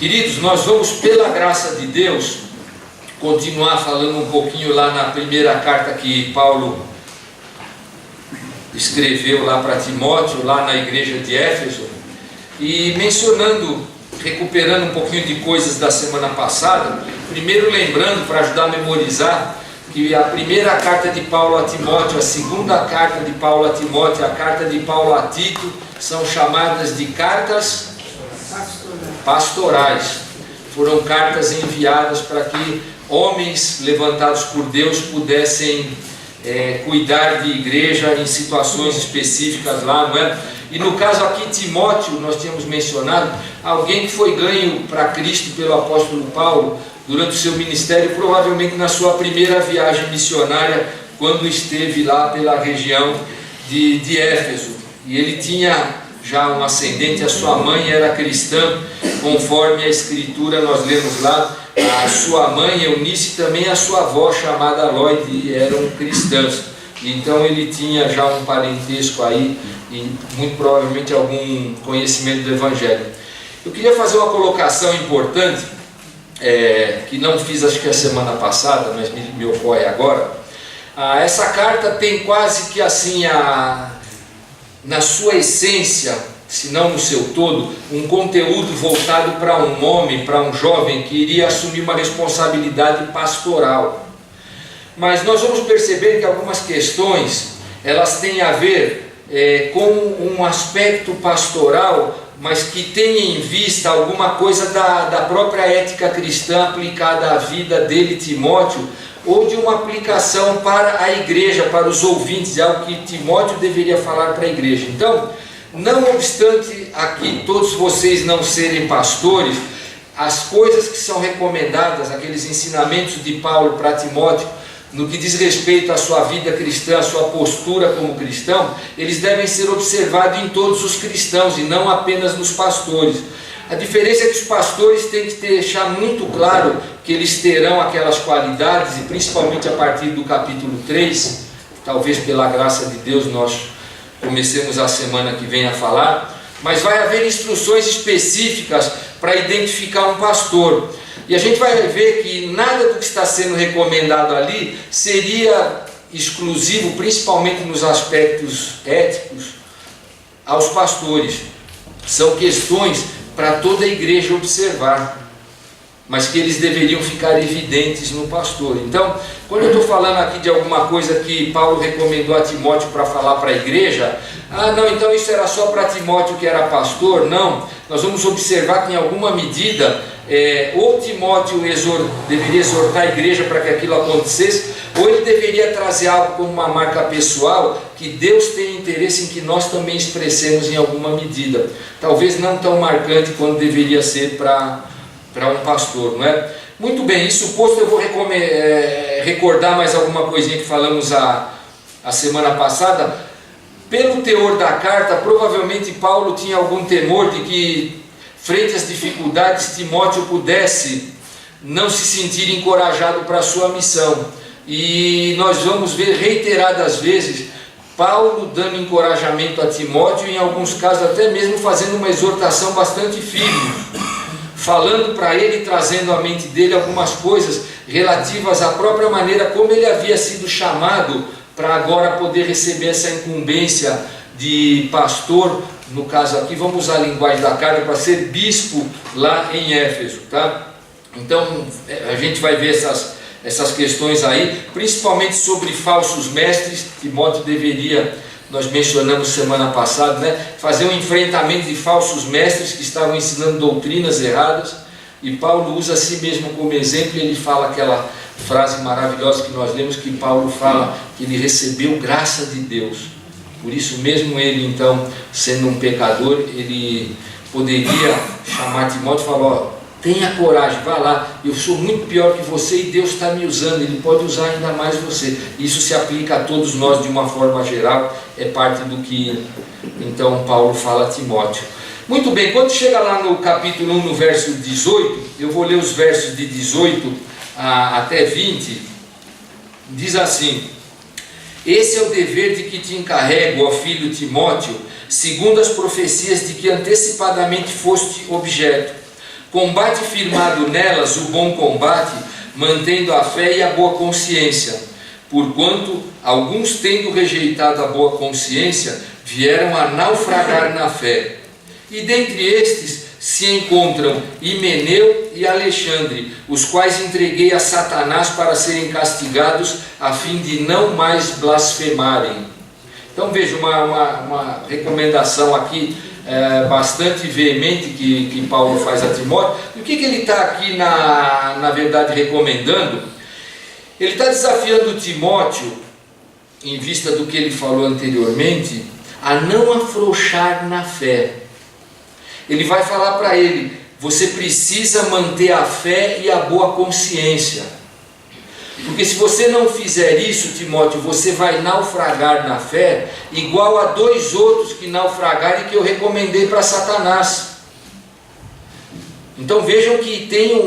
Queridos, nós vamos, pela graça de Deus, continuar falando um pouquinho lá na primeira carta que Paulo escreveu lá para Timóteo, lá na igreja de Éfeso, e mencionando, recuperando um pouquinho de coisas da semana passada. Primeiro lembrando, para ajudar a memorizar, que a primeira carta de Paulo a Timóteo, a segunda carta de Paulo a Timóteo, a carta de Paulo a Tito, são chamadas de cartas pastorais. Foram cartas enviadas para que homens levantados por Deus pudessem cuidar de igreja em situações específicas lá, não é? E no caso aqui, Timóteo, nós tínhamos mencionado, alguém que foi ganho para Cristo pelo apóstolo Paulo durante o seu ministério, provavelmente na sua primeira viagem missionária, quando esteve lá pela região de Éfeso. E ele tinha já um ascendente, a sua mãe era cristã, conforme a escritura nós lemos lá, a sua mãe Eunice e também a sua avó chamada Lloyd eram cristãs. Então ele tinha já um parentesco aí e muito provavelmente algum conhecimento do Evangelho. Eu queria fazer uma colocação importante, que não fiz acho que a semana passada, mas me ocorre agora. Essa carta tem quase que assim, na sua essência, se não no seu todo, um conteúdo voltado para um homem, para um jovem que iria assumir uma responsabilidade pastoral. Mas nós vamos perceber que algumas questões, elas têm a ver com um aspecto pastoral, mas que tem em vista alguma coisa da própria ética cristã aplicada à vida dele, Timóteo, ou de uma aplicação para a igreja, para os ouvintes, de algo que Timóteo deveria falar para a igreja. Então, não obstante aqui todos vocês não serem pastores, as coisas que são recomendadas, aqueles ensinamentos de Paulo para Timóteo, no que diz respeito à sua vida cristã, à sua postura como cristão, eles devem ser observados em todos os cristãos e não apenas nos pastores. A diferença é que os pastores têm que deixar muito claro que eles terão aquelas qualidades, e principalmente a partir do capítulo 3, talvez pela graça de Deus nós comecemos a semana que vem a falar, mas vai haver instruções específicas para identificar um pastor. E a gente vai ver que nada do que está sendo recomendado ali seria exclusivo, principalmente nos aspectos éticos, aos pastores. São questões para toda a igreja observar, mas que eles deveriam ficar evidentes no pastor. Então, quando eu estou falando aqui de alguma coisa que Paulo recomendou a Timóteo para falar para a igreja, não, então isso era só para Timóteo que era pastor? Não, nós vamos observar que em alguma medida, ou Timóteo deveria exortar a igreja para que aquilo acontecesse, ou ele deveria trazer algo como uma marca pessoal, que Deus tem interesse em que nós também expressemos em alguma medida. Talvez não tão marcante quanto deveria ser para um pastor, não é? Muito bem, isso posto, eu vou recordar mais alguma coisinha que falamos a semana passada. Pelo teor da carta, provavelmente Paulo tinha algum temor de que, frente às dificuldades, Timóteo pudesse não se sentir encorajado para a sua missão. E nós vamos ver reiteradas vezes Paulo dando encorajamento a Timóteo, em alguns casos até mesmo fazendo uma exortação bastante firme, falando para ele, trazendo à mente dele algumas coisas relativas à própria maneira como ele havia sido chamado para agora poder receber essa incumbência de pastor. No caso aqui, vamos usar a linguagem da carta, para ser bispo lá em Éfeso, tá? Então, a gente vai ver essas questões aí, principalmente sobre falsos mestres. Timóteo deveria, nós mencionamos semana passada, né, fazer um enfrentamento de falsos mestres que estavam ensinando doutrinas erradas, e Paulo usa a si mesmo como exemplo, e ele fala aquela frase maravilhosa que nós lemos, que Paulo fala que ele recebeu graça de Deus. Por isso mesmo ele, então, sendo um pecador, ele poderia chamar Timóteo e falar: tenha coragem, vá lá, eu sou muito pior que você e Deus está me usando, Ele pode usar ainda mais você. Isso se aplica a todos nós de uma forma geral, é parte do que então Paulo fala a Timóteo. Muito bem, quando chega lá no capítulo 1, no verso 18, eu vou ler os versos de 18 até 20, diz assim: esse é o dever de que te encarrego, ó filho Timóteo, segundo as profecias de que antecipadamente foste objeto, Combate firmado nelas o bom combate, mantendo a fé e a boa consciência. Porquanto alguns, tendo rejeitado a boa consciência, vieram a naufragar na fé. E dentre estes se encontram Himeneu e Alexandre, os quais entreguei a Satanás para serem castigados, a fim de não mais blasfemarem. Então veja, uma recomendação aqui bastante veemente que Paulo faz a Timóteo. E o que ele está aqui na verdade recomendando? Ele está desafiando Timóteo, em vista do que ele falou anteriormente, a não afrouxar na fé. Ele vai falar para ele: você precisa manter a fé e a boa consciência, porque se você não fizer isso, Timóteo, você vai naufragar na fé, igual a 2 outros que naufragaram e que eu recomendei para Satanás. Então vejam que tem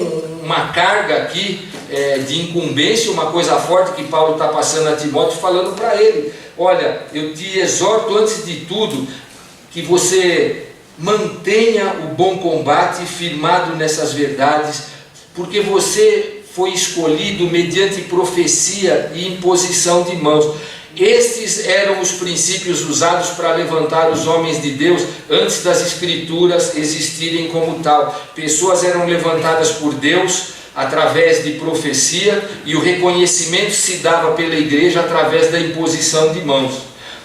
uma carga aqui de incumbência, uma coisa forte que Paulo está passando a Timóteo, falando para ele: olha, eu te exorto antes de tudo que você mantenha o bom combate firmado nessas verdades, porque você foi escolhido mediante profecia e imposição de mãos. Estes eram os princípios usados para levantar os homens de Deus antes das Escrituras existirem como tal. Pessoas eram levantadas por Deus através de profecia, e o reconhecimento se dava pela igreja através da imposição de mãos.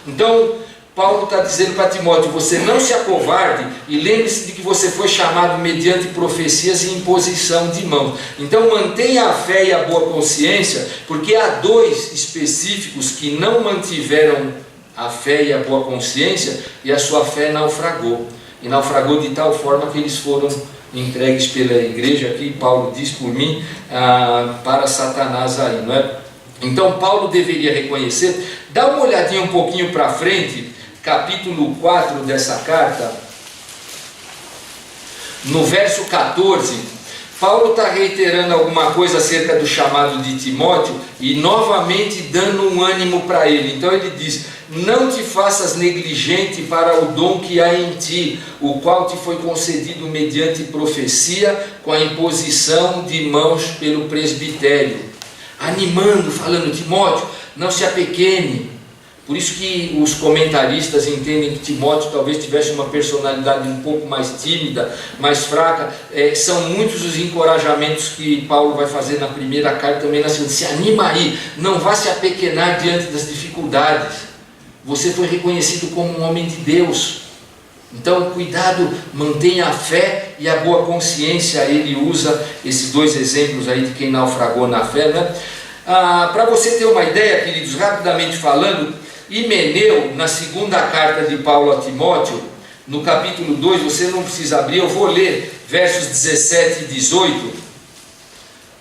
Então Paulo está dizendo para Timóteo: você não se acovarde, e lembre-se de que você foi chamado mediante profecias e imposição de mãos. Então mantenha a fé e a boa consciência, porque há 2 específicos que não mantiveram a fé e a boa consciência, e a sua fé naufragou. E naufragou de tal forma que eles foram entregues pela igreja, aqui Paulo diz por mim, para Satanás aí, não é? Então Paulo deveria reconhecer. Dá uma olhadinha um pouquinho para frente, capítulo 4 dessa carta, no verso 14, Paulo está reiterando alguma coisa acerca do chamado de Timóteo e novamente dando um ânimo para ele. Então ele diz: não te faças negligente para o dom que há em ti, o qual te foi concedido mediante profecia, com a imposição de mãos pelo presbitério. Animando, falando: Timóteo, não se apequene. Por isso que os comentaristas entendem que Timóteo talvez tivesse uma personalidade um pouco mais tímida, mais fraca. São muitos os encorajamentos que Paulo vai fazer na primeira carta também na segunda. Se anima aí, não vá se apequenar diante das dificuldades. Você foi reconhecido como um homem de Deus. Então cuidado, mantenha a fé e a boa consciência. Ele usa esses 2 exemplos aí de quem naufragou na fé, né? Para você ter uma ideia, queridos, rapidamente falando, Himeneu, na segunda carta de Paulo a Timóteo, no capítulo 2, você não precisa abrir, eu vou ler versos 17 e 18.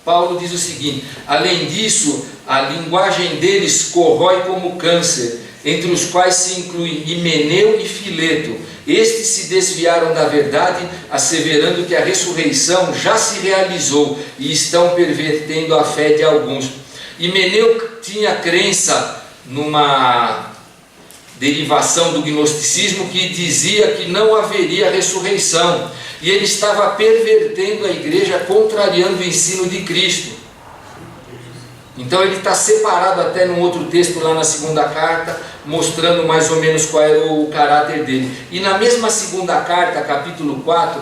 Paulo diz o seguinte: além disso, a linguagem deles corrói como câncer, entre os quais se incluem Himeneu e Fileto. Estes se desviaram da verdade, asseverando que a ressurreição já se realizou, e estão pervertendo a fé de alguns. Himeneu tinha crença numa derivação do gnosticismo que dizia que não haveria ressurreição, e ele estava pervertendo a igreja, contrariando o ensino de Cristo. Então ele está separado até num outro texto lá na segunda carta, mostrando mais ou menos qual era o caráter dele. E na mesma segunda carta, capítulo 4,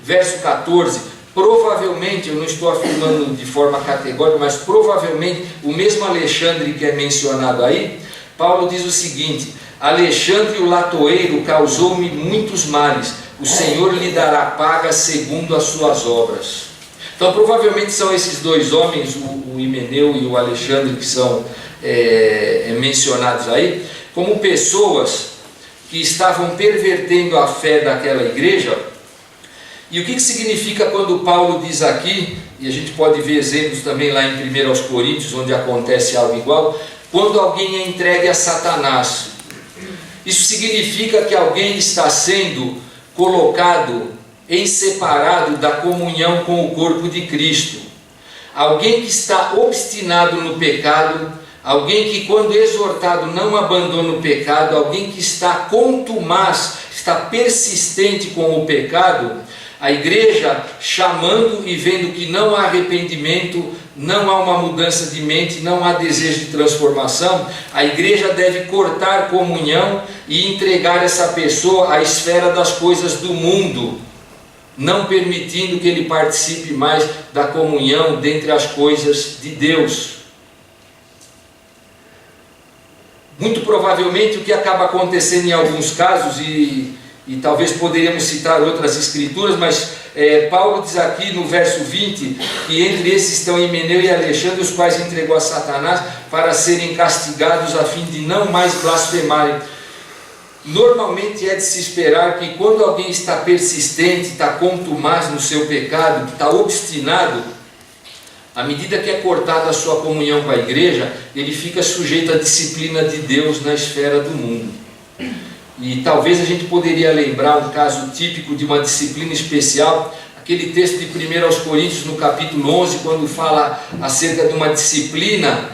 verso 14, provavelmente, eu não estou afirmando de forma categórica, mas provavelmente o mesmo Alexandre que é mencionado aí, Paulo diz o seguinte: Alexandre o latoeiro causou-me muitos males, o Senhor lhe dará paga segundo as suas obras. Então provavelmente são esses 2 homens, o Himeneu e o Alexandre, que são mencionados aí, como pessoas que estavam pervertendo a fé daquela igreja. E o que significa quando Paulo diz aqui, e a gente pode ver exemplos também lá em 1 Coríntios, onde acontece algo igual, quando alguém é entregue a Satanás. Isso significa que alguém está sendo colocado em separado da comunhão com o corpo de Cristo. Alguém que está obstinado no pecado, alguém que quando exortado não abandona o pecado, alguém que está contumaz, está persistente com o pecado. A igreja, chamando e vendo que não há arrependimento, não há uma mudança de mente, não há desejo de transformação, a igreja deve cortar comunhão e entregar essa pessoa à esfera das coisas do mundo, não permitindo que ele participe mais da comunhão dentre as coisas de Deus. Muito provavelmente o que acaba acontecendo em alguns casos, e talvez poderíamos citar outras escrituras, mas Paulo diz aqui no verso 20, que entre esses estão Himeneu e Alexandre, os quais entregou a Satanás para serem castigados a fim de não mais blasfemarem. Normalmente é de se esperar que quando alguém está persistente, está contumaz no seu pecado, que está obstinado, à medida que é cortada a sua comunhão com a igreja, ele fica sujeito à disciplina de Deus na esfera do mundo. E talvez a gente poderia lembrar um caso típico de uma disciplina especial, aquele texto de 1 Coríntios no capítulo 11, quando fala acerca de uma disciplina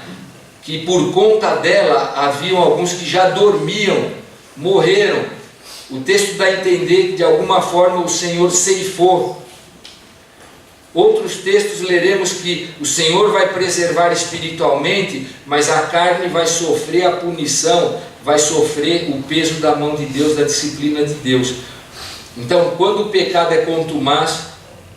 que por conta dela haviam alguns que já dormiam, morreram. O texto dá a entender que de alguma forma o Senhor ceifou. Outros textos leremos que o Senhor vai preservar espiritualmente, mas a carne vai sofrer a punição, vai sofrer o peso da mão de Deus, da disciplina de Deus. Então, quando o pecado é contumaz,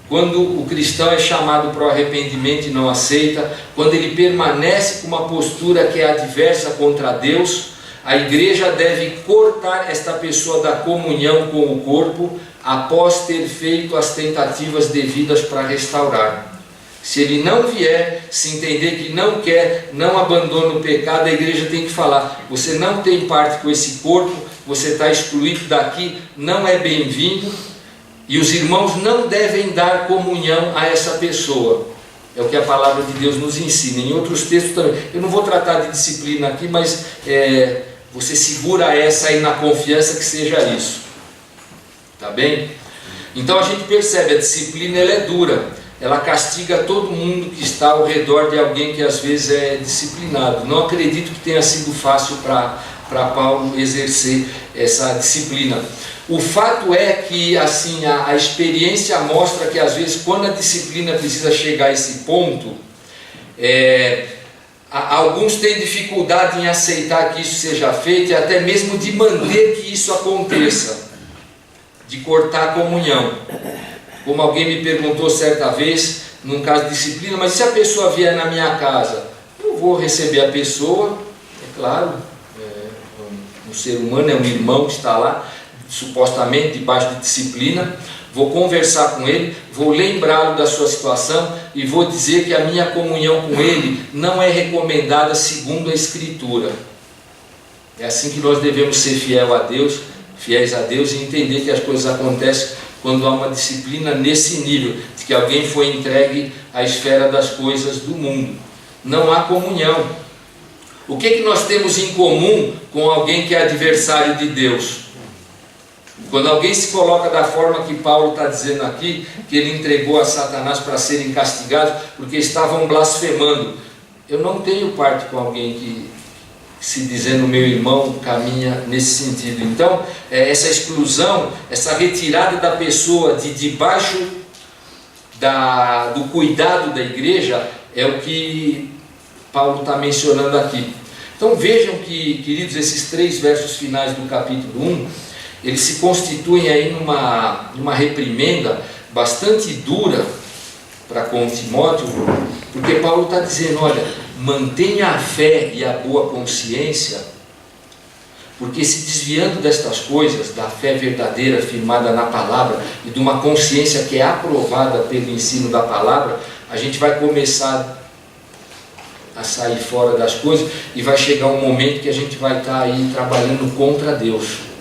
quando o cristão é chamado para o arrependimento e não aceita, quando ele permanece com uma postura que é adversa contra Deus, a igreja deve cortar esta pessoa da comunhão com o corpo, após ter feito as tentativas devidas para restaurar. Se ele não vier, se entender que não quer, não abandona o pecado, a igreja tem que falar: você não tem parte com esse corpo, você está excluído daqui, não é bem-vindo, e os irmãos não devem dar comunhão a essa pessoa. É o que a palavra de Deus nos ensina. Em outros textos também, eu não vou tratar de disciplina aqui, mas você segura essa aí na confiança que seja isso. Tá bem? Então a gente percebe, a disciplina ela é dura, ela castiga todo mundo que está ao redor de alguém que às vezes é disciplinado. Não acredito que tenha sido fácil para Paulo exercer essa disciplina. O fato é que assim, a experiência mostra que às vezes quando a disciplina precisa chegar a esse ponto, alguns têm dificuldade em aceitar que isso seja feito e até mesmo de manter que isso aconteça, de cortar a comunhão. Como alguém me perguntou certa vez, num caso de disciplina: mas se a pessoa vier na minha casa? Eu vou receber a pessoa, é claro, um ser humano, é um irmão que está lá, supostamente debaixo de disciplina, vou conversar com ele, vou lembrá-lo da sua situação e vou dizer que a minha comunhão com ele não é recomendada segundo a Escritura. É assim que nós devemos ser fiéis a Deus e entender que as coisas acontecem quando há uma disciplina nesse nível, de que alguém foi entregue à esfera das coisas do mundo. Não há comunhão. O que nós temos em comum com alguém que é adversário de Deus? Quando alguém se coloca da forma que Paulo está dizendo aqui, que ele entregou a Satanás para serem castigados porque estavam blasfemando, eu não tenho parte com alguém que, se dizendo meu irmão, caminha nesse sentido. Então, essa exclusão, essa retirada da pessoa de debaixo do cuidado da igreja, é o que Paulo está mencionando aqui. Então vejam que, queridos, esses 3 versos finais do capítulo 1, eles se constituem aí numa reprimenda bastante dura para com Timóteo, porque Paulo está dizendo: olha, mantenha a fé e a boa consciência, porque se desviando destas coisas, da fé verdadeira firmada na palavra e de uma consciência que é aprovada pelo ensino da palavra, a gente vai começar a sair fora das coisas e vai chegar um momento que a gente vai estar aí trabalhando contra Deus.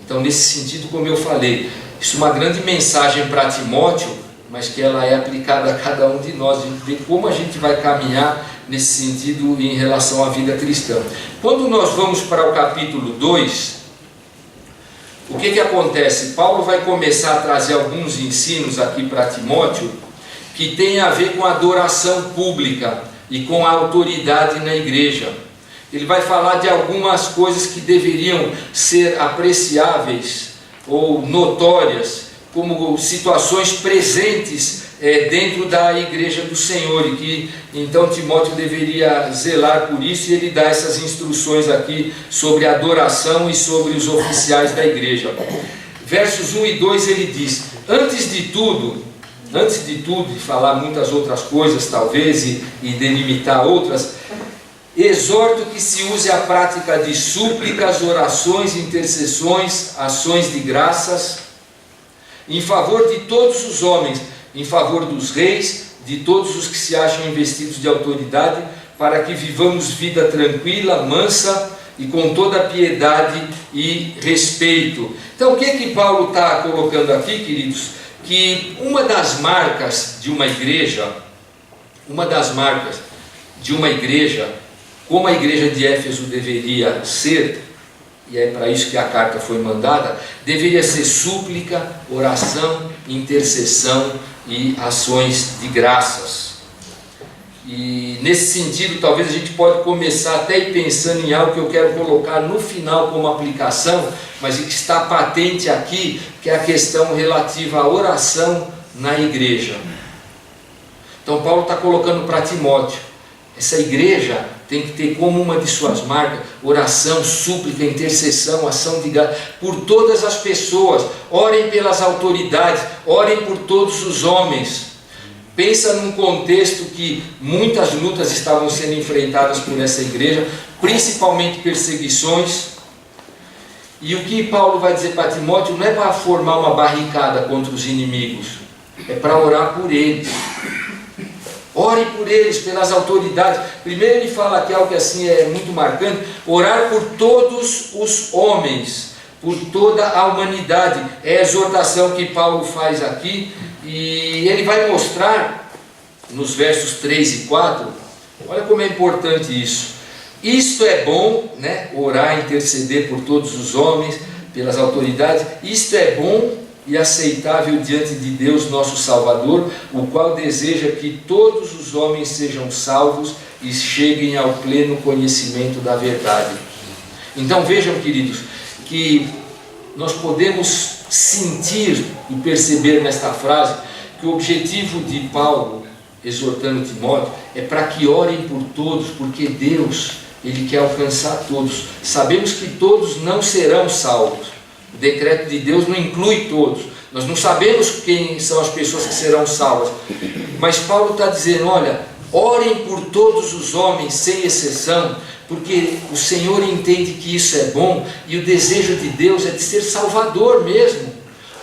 Então, nesse sentido, como eu falei, isso é uma grande mensagem para Timóteo, mas que ela é aplicada a cada um de nós. A gente vê como a gente vai caminhar nesse sentido em relação à vida cristã. Quando nós vamos para o capítulo 2, o que acontece? Paulo vai começar a trazer alguns ensinos aqui para Timóteo, que tem a ver com a adoração pública e com a autoridade na igreja. Ele vai falar de algumas coisas que deveriam ser apreciáveis ou notórias, como situações presentes dentro da igreja do Senhor, e que então Timóteo deveria zelar por isso, e ele dá essas instruções aqui sobre a adoração e sobre os oficiais da igreja. Versos 1 e 2 ele diz: antes de tudo, de falar muitas outras coisas talvez e delimitar outras, exorto que se use a prática de súplicas, orações, intercessões, ações de graças, em favor de todos os homens, em favor dos reis, de todos os que se acham investidos de autoridade, para que vivamos vida tranquila, mansa e com toda a piedade e respeito. Então o que Paulo está colocando aqui, queridos? Que uma das marcas de uma igreja, como a igreja de Éfeso deveria ser, e é para isso que a carta foi mandada, deveria ser súplica, oração, intercessão e ações de graças. E nesse sentido, talvez a gente pode começar até ir pensando em algo que eu quero colocar no final como aplicação, mas que está patente aqui, que é a questão relativa à oração na igreja. Então Paulo está colocando para Timóteo, essa igreja tem que ter como uma de suas marcas oração, súplica, intercessão, ação de graça por todas as pessoas. Orem pelas autoridades, orem por todos os homens. Pensa num contexto que muitas lutas estavam sendo enfrentadas por essa igreja, principalmente perseguições. E o que Paulo vai dizer para Timóteo não é para formar uma barricada contra os inimigos, é para orar por eles. Ore por eles, pelas autoridades. Primeiro ele fala aqui algo que assim é muito marcante: orar por todos os homens, por toda a humanidade. É a exortação que Paulo faz aqui, e ele vai mostrar nos versos 3 e 4, olha como é importante isso. Isto é bom, né? Orar, interceder por todos os homens, pelas autoridades. Isto é bom e aceitável diante de Deus nosso Salvador, o qual deseja que todos os homens sejam salvos e cheguem ao pleno conhecimento da verdade. Então vejam, queridos, que nós podemos sentir e perceber nesta frase que o objetivo de Paulo, exortando Timóteo, é para que orem por todos, porque Deus, Ele quer alcançar todos. Sabemos que todos não serão salvos. O decreto de Deus não inclui todos. Nós não sabemos quem são as pessoas que serão salvas. Mas Paulo está dizendo, olha, orem por todos os homens, sem exceção, porque o Senhor entende que isso é bom, e o desejo de Deus é de ser salvador mesmo.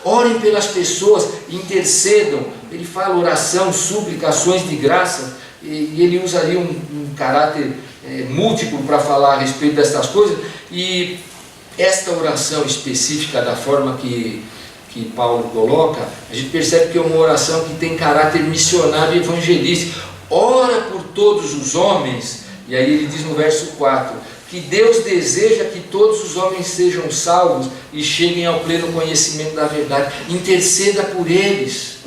Orem pelas pessoas, intercedam. Ele fala oração, suplicações de graça, e ele usa ali um caráter múltiplo para falar a respeito destas coisas. E esta oração específica, da forma que Paulo coloca, a gente percebe que é uma oração que tem caráter missionário e evangelístico. Ora por todos os homens, e aí ele diz no verso 4, que Deus deseja que todos os homens sejam salvos e cheguem ao pleno conhecimento da verdade. Interceda por eles.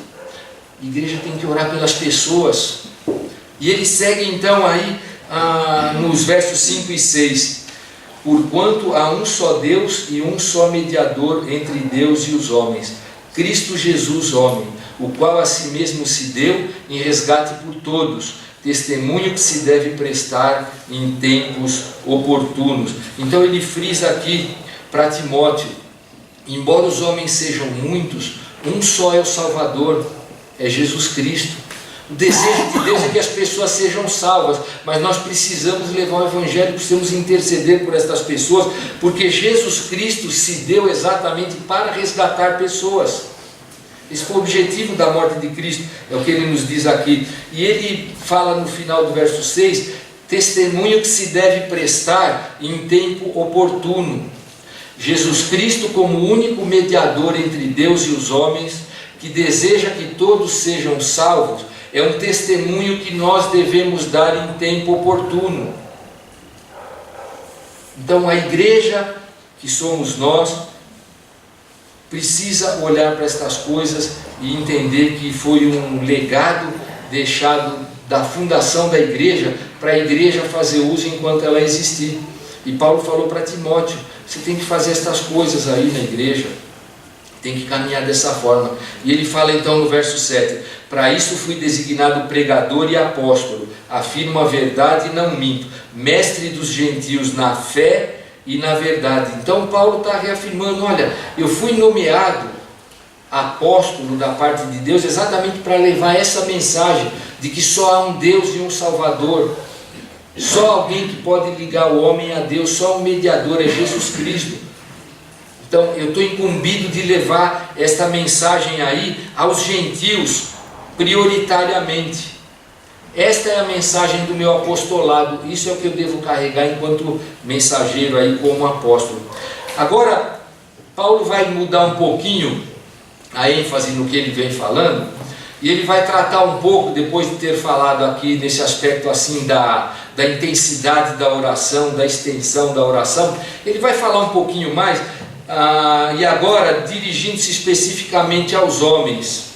A igreja tem que orar pelas pessoas. E ele segue então aí nos versos 5 e 6. Porquanto há um só Deus e um só mediador entre Deus e os homens, Cristo Jesus, homem, o qual a si mesmo se deu em resgate por todos, testemunho que se deve prestar em tempos oportunos. Então ele frisa aqui para Timóteo, embora os homens sejam muitos, um só é o Salvador, é Jesus Cristo. O desejo de Deus é que as pessoas sejam salvas, mas nós precisamos levar o Evangelho, precisamos interceder por estas pessoas, porque Jesus Cristo se deu exatamente para resgatar pessoas. Esse foi o objetivo da morte de Cristo, é o que ele nos diz aqui. E ele fala no final do verso 6, testemunho que se deve prestar em tempo oportuno. Jesus Cristo como único mediador entre Deus e os homens, que deseja que todos sejam salvos, é um testemunho que nós devemos dar em tempo oportuno. Então a igreja, que somos nós, precisa olhar para estas coisas e entender que foi um legado deixado da fundação da igreja, para a igreja fazer uso enquanto ela existir. E Paulo falou para Timóteo, você tem que fazer estas coisas aí na igreja. Tem que caminhar dessa forma. E ele fala então no verso 7: para isso fui designado pregador e apóstolo, afirmo a verdade e não minto, mestre dos gentios na fé e na verdade. Então Paulo está reafirmando: olha, eu fui nomeado apóstolo da parte de Deus exatamente para levar essa mensagem de que só há um Deus e um Salvador, só alguém que pode ligar o homem a Deus, só um mediador, é Jesus Cristo. Então eu estou incumbido de levar esta mensagem aí aos gentios prioritariamente. Esta é a mensagem do meu apostolado, isso é o que eu devo carregar enquanto mensageiro aí como apóstolo. Agora Paulo vai mudar um pouquinho a ênfase no que ele vem falando, e ele vai tratar um pouco, depois de ter falado aqui nesse aspecto assim da intensidade da oração, da extensão da oração, ele vai falar um pouquinho mais, e agora dirigindo-se especificamente aos homens,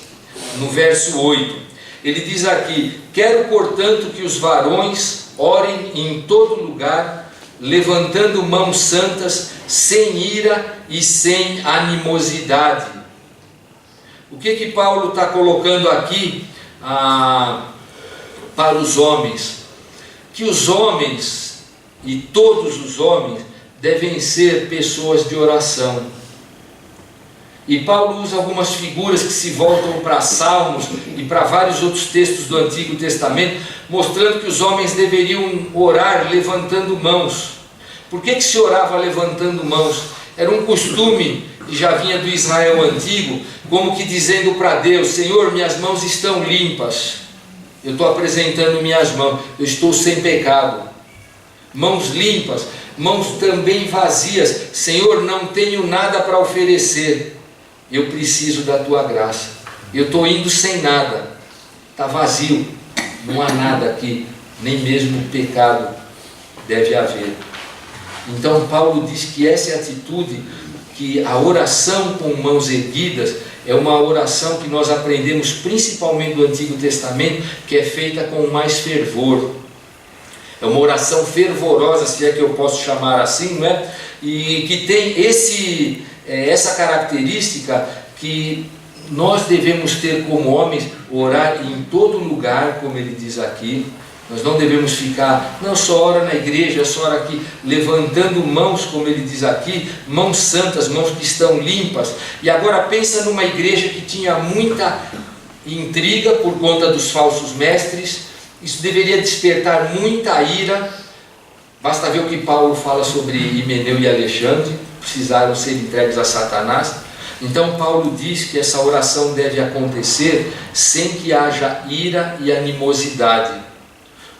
no verso 8, ele diz aqui: quero portanto que os varões orem em todo lugar, levantando mãos santas, sem ira e sem animosidade. O que Paulo está colocando aqui para os homens? Que os homens, e todos os homens, devem ser pessoas de oração. E Paulo usa algumas figuras que se voltam para Salmos e para vários outros textos do Antigo Testamento, mostrando que os homens deveriam orar levantando mãos. Por que se orava levantando mãos? Era um costume que já vinha do Israel antigo, como que dizendo para Deus: Senhor, minhas mãos estão limpas, eu estou apresentando minhas mãos, eu estou sem pecado. Mãos limpas, mãos também vazias: Senhor, não tenho nada para oferecer, eu preciso da tua graça, eu estou indo sem nada, está vazio, não há nada aqui, nem mesmo pecado deve haver. Então Paulo diz que essa é a atitude, que a oração com mãos erguidas é uma oração que nós aprendemos principalmente do Antigo Testamento, que é feita com mais fervor. É uma oração fervorosa, se é que eu posso chamar assim, não é? E que tem essa característica que nós devemos ter como homens: orar em todo lugar, como ele diz aqui. Nós não devemos ficar, não só ora na igreja, só ora aqui, levantando mãos, como ele diz aqui, mãos santas, mãos que estão limpas. E agora pensa numa igreja que tinha muita intriga por conta dos falsos mestres. Isso deveria despertar muita ira. Basta ver o que Paulo fala sobre Himeneu e Alexandre, precisaram ser entregues a Satanás. Então Paulo diz que essa oração deve acontecer sem que haja ira e animosidade.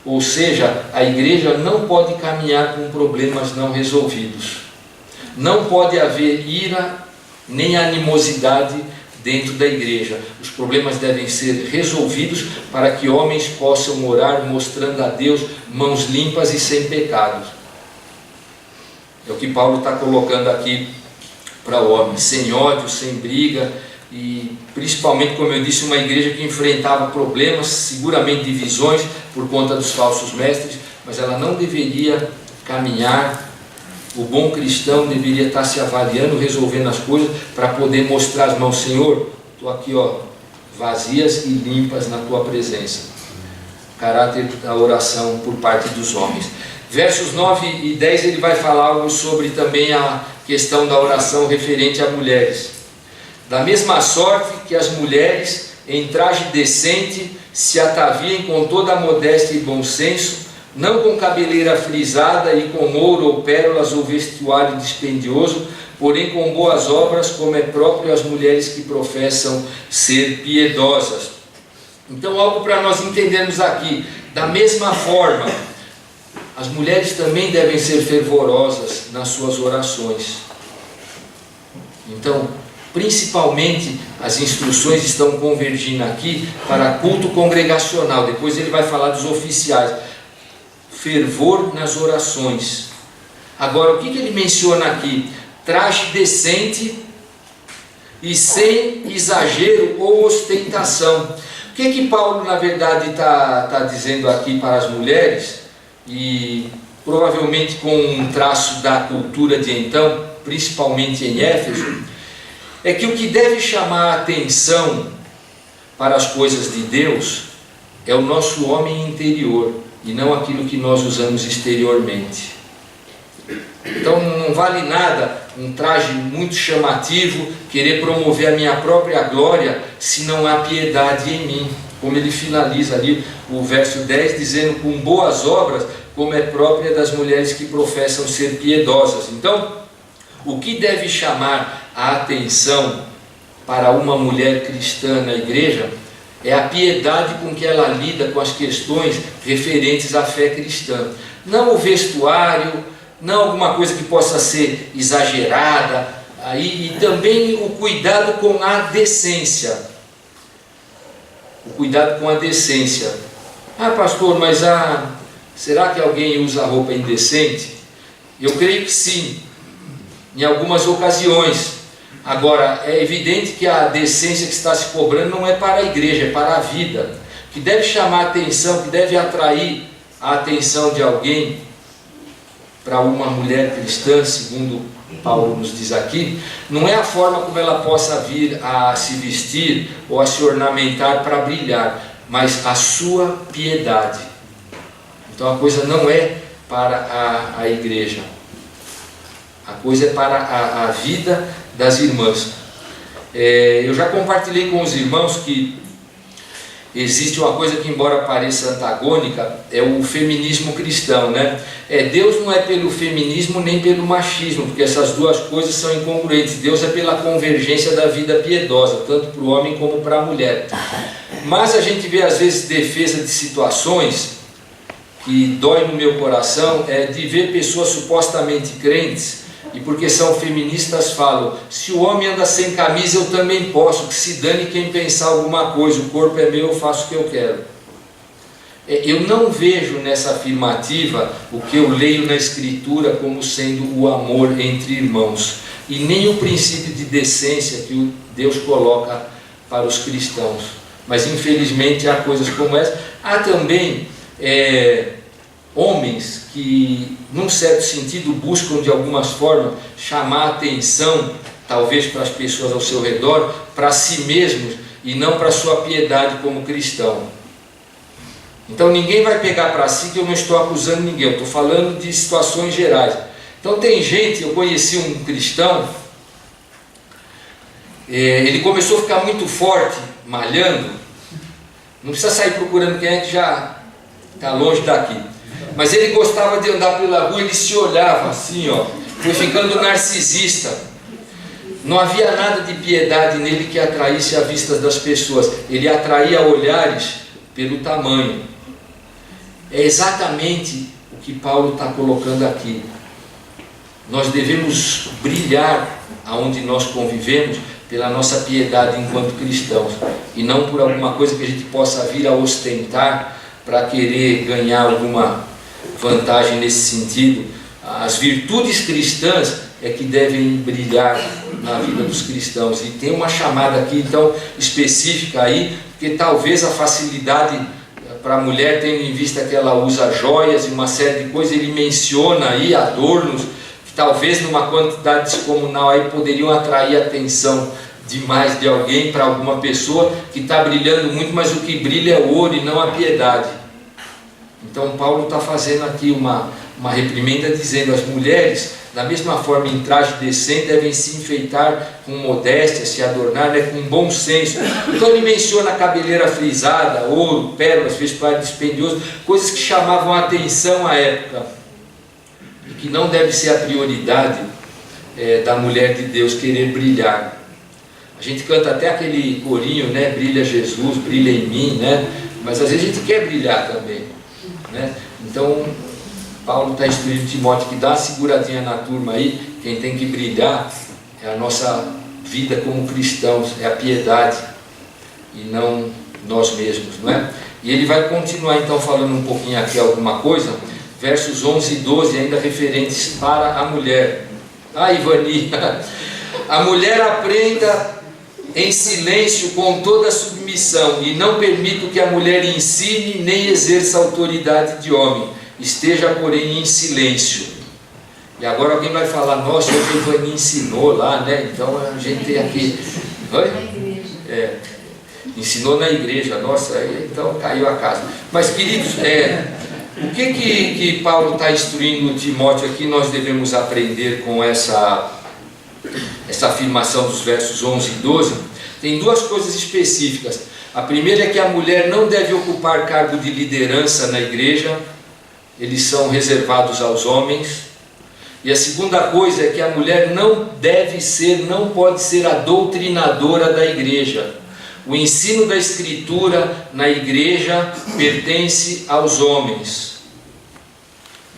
Ou seja, a igreja não pode caminhar com problemas não resolvidos. Não pode haver ira nem animosidade dentro da igreja. Os problemas devem ser resolvidos para que homens possam orar mostrando a Deus mãos limpas e sem pecados. É o que Paulo está colocando aqui para o homem: sem ódio, sem briga. E principalmente, como eu disse, uma igreja que enfrentava problemas, seguramente divisões por conta dos falsos mestres, mas ela não deveria caminhar. O bom cristão deveria estar se avaliando, resolvendo as coisas, para poder mostrar as mãos: Senhor, estou aqui, vazias e limpas na tua presença. Caráter da oração por parte dos homens. Versos 9 e 10 ele vai falar algo sobre também a questão da oração referente a mulheres. Da mesma sorte que as mulheres, em traje decente, se ataviem com toda a modéstia e bom senso, não com cabeleira frisada e com ouro ou pérolas ou vestuário dispendioso, porém com boas obras, como é próprio às mulheres que professam ser piedosas. Então, algo para nós entendermos aqui: da mesma forma, as mulheres também devem ser fervorosas nas suas orações. Então, principalmente as instruções estão convergindo aqui para culto congregacional. Depois ele vai falar dos oficiais. Fervor nas orações. Agora, o que ele menciona aqui? Traje decente e sem exagero ou ostentação. O que Paulo na verdade está dizendo aqui para as mulheres? E provavelmente com um traço da cultura de então, principalmente em Éfeso. é que o que deve chamar a atenção para as coisas de Deus é o nosso homem interior e não aquilo que nós usamos exteriormente. Então não vale nada um traje muito chamativo, querer promover a minha própria glória, se não há piedade em mim. Como ele finaliza ali o verso 10, dizendo: com boas obras, como é própria das mulheres que professam ser piedosas. Então, o que deve chamar a atenção para uma mulher cristã na igreja é a piedade com que ela lida com as questões referentes à fé cristã. Não o vestuário, não alguma coisa que possa ser exagerada, e também o cuidado com a decência. O cuidado com a decência. Ah, pastor, mas será que alguém usa roupa indecente? Eu creio que sim, em algumas ocasiões. Agora, é evidente que a decência que está se cobrando não é para a igreja, é para a vida. Que deve chamar a atenção, que deve atrair a atenção de alguém para uma mulher cristã, segundo Paulo nos diz aqui, não é a forma como ela possa vir a se vestir ou a se ornamentar para brilhar, mas a sua piedade. Então a coisa não é para a igreja, a coisa é para a vida das irmãs. Eu já compartilhei com os irmãos que existe uma coisa que, embora pareça antagônica, é o feminismo cristão, né? Deus não é pelo feminismo nem pelo machismo, porque essas duas coisas são incongruentes. Deus é pela convergência da vida piedosa, tanto para o homem como para a mulher. Mas a gente vê às vezes defesa de situações que dói no meu coração, de ver pessoas supostamente crentes, e porque são feministas falam: se o homem anda sem camisa eu também posso, que se dane quem pensar alguma coisa, o corpo é meu, eu faço o que eu quero. Eu não vejo nessa afirmativa o que eu leio na Escritura como sendo o amor entre irmãos, e nem o princípio de decência que Deus coloca para os cristãos. Mas infelizmente há coisas como essa. Há também homens que, num certo sentido, buscam de algumas formas chamar a atenção, talvez para as pessoas ao seu redor, para si mesmos e não para a sua piedade como cristão. Então ninguém vai pegar para si, que eu não estou acusando ninguém, eu estou falando de situações gerais. Então tem gente, eu conheci um cristão, ele começou a ficar muito forte, malhando, não precisa sair procurando quem é que já está longe daqui. Mas ele gostava de andar pela rua, ele se olhava assim, foi ficando narcisista. Não havia nada de piedade nele que atraísse a vista das pessoas. Ele atraía olhares pelo tamanho. É exatamente o que Paulo está colocando aqui. Nós devemos brilhar aonde nós convivemos pela nossa piedade enquanto cristãos, e não por alguma coisa que a gente possa vir a ostentar para querer ganhar alguma vantagem nesse sentido. As virtudes cristãs é que devem brilhar na vida dos cristãos, e tem uma chamada aqui então específica aí, porque talvez a facilidade para a mulher, tendo em vista que ela usa joias e uma série de coisas, ele menciona aí adornos que talvez numa quantidade descomunal aí poderiam atrair a atenção demais de alguém, para alguma pessoa que está brilhando muito, mas o que brilha é o ouro e não a piedade. Então Paulo está fazendo aqui uma reprimenda, dizendo: as mulheres, da mesma forma em traje decente, devem se enfeitar com modéstia, se adornar, com bom senso. Então ele menciona a cabeleira frisada, ouro, pérolas, vestuário dispendioso, coisas que chamavam a atenção à época, e que não deve ser a prioridade da mulher de Deus querer brilhar. A gente canta até aquele corinho, né? Brilha Jesus, brilha em mim, né? Mas às vezes a gente quer brilhar também, né? Então Paulo está instruindo Timóteo que dá uma seguradinha na turma aí. Quem tem que brilhar é a nossa vida como cristãos, é a piedade e não nós mesmos, não é? E ele vai continuar então falando um pouquinho aqui alguma coisa, versos 11 e 12, ainda referentes para a mulher. Ivani, a mulher aprenda em silêncio com toda submissão, e não permito que a mulher ensine nem exerça autoridade de homem. Esteja, porém, em silêncio. E agora alguém vai falar, nossa, o Ivani ensinou lá, né? Então a gente tem aqui... ensinou na igreja, nossa, então caiu a casa. Mas queridos, o que Paulo está instruindo Timóteo aqui, nós devemos aprender com essa afirmação dos versos 11 e 12? Tem duas coisas específicas. A primeira é que a mulher não deve ocupar cargo de liderança na igreja, eles são reservados aos homens. E a segunda coisa é que a mulher não pode ser a doutrinadora da igreja. O ensino da Escritura na igreja pertence aos homens.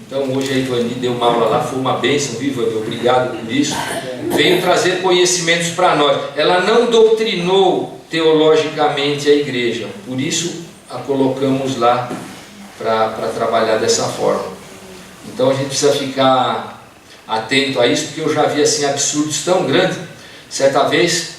Então hoje a Ivani deu uma aula lá, foi uma bênção, viu, Ivani? Obrigado por isso. Veio trazer conhecimentos para nós. Ela não doutrinou teologicamente a igreja, por isso a colocamos lá para trabalhar dessa forma. Então a gente precisa ficar atento a isso, porque eu já vi assim absurdos tão grandes. Certa vez,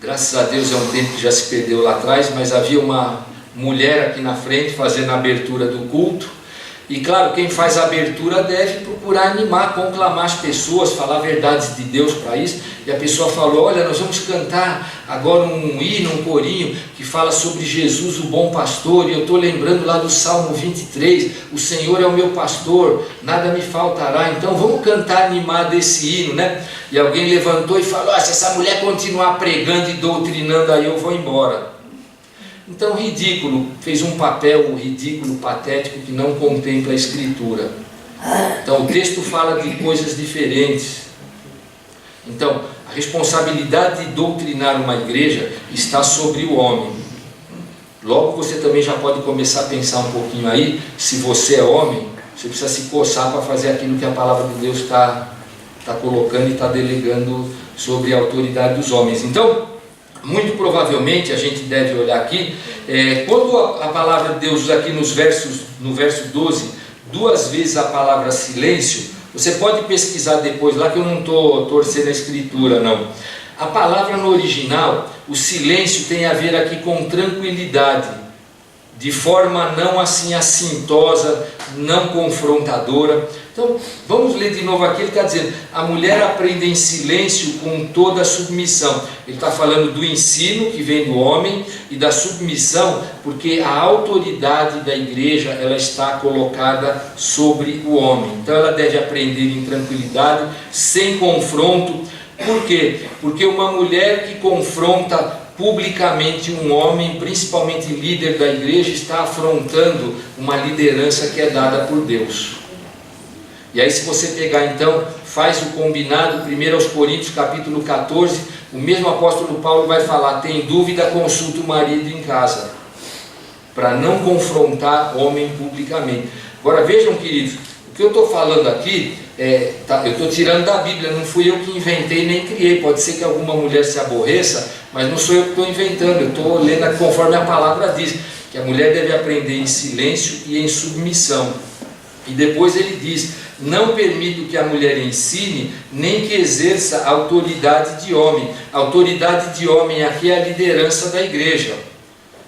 graças a Deus é um tempo que já se perdeu lá atrás, mas havia uma mulher aqui na frente fazendo a abertura do culto. E claro, quem faz a abertura deve procurar animar, conclamar as pessoas, falar verdades de Deus para isso. E a pessoa falou, olha, nós vamos cantar agora um hino, um corinho, que fala sobre Jesus, o bom pastor. E eu estou lembrando lá do Salmo 23, o Senhor é o meu pastor, nada me faltará. Então vamos cantar, animar desse hino, né? E alguém levantou e falou, se essa mulher continuar pregando e doutrinando aí, eu vou embora. Então, ridículo, fez um papel ridículo, patético, que não contempla a Escritura. Então, o texto fala de coisas diferentes. Então, a responsabilidade de doutrinar uma igreja está sobre o homem. Logo, você também já pode começar a pensar um pouquinho aí, se você é homem, você precisa se coçar para fazer aquilo que a palavra de Deus está colocando e está delegando sobre a autoridade dos homens. Então, muito provavelmente a gente deve olhar aqui, quando a palavra de Deus usa aqui no verso 12, duas vezes a palavra silêncio, você pode pesquisar depois lá, que eu não estou torcendo a Escritura não. A palavra no original, o silêncio tem a ver aqui com tranquilidade, de forma não assim assintosa, não confrontadora. Então, vamos ler de novo aqui, ele está dizendo, a mulher aprende em silêncio com toda a submissão. Ele está falando do ensino que vem do homem e da submissão, porque a autoridade da igreja, ela está colocada sobre o homem. Então ela deve aprender em tranquilidade, sem confronto. Por quê? Porque uma mulher que confronta publicamente um homem, principalmente líder da igreja, está afrontando uma liderança que é dada por Deus. E aí, se você pegar então, faz o combinado, 1 Coríntios capítulo 14, o mesmo apóstolo Paulo vai falar, tem dúvida, consulta o marido em casa, para não confrontar homem publicamente. Agora vejam, queridos, o que eu estou falando aqui, eu estou tirando da Bíblia, não fui eu que inventei nem criei. Pode ser que alguma mulher se aborreça, mas não sou eu que estou inventando, eu estou lendo conforme a palavra diz, que a mulher deve aprender em silêncio e em submissão. E depois ele diz, não permito que a mulher ensine, nem que exerça autoridade de homem. A autoridade de homem aqui é a liderança da igreja,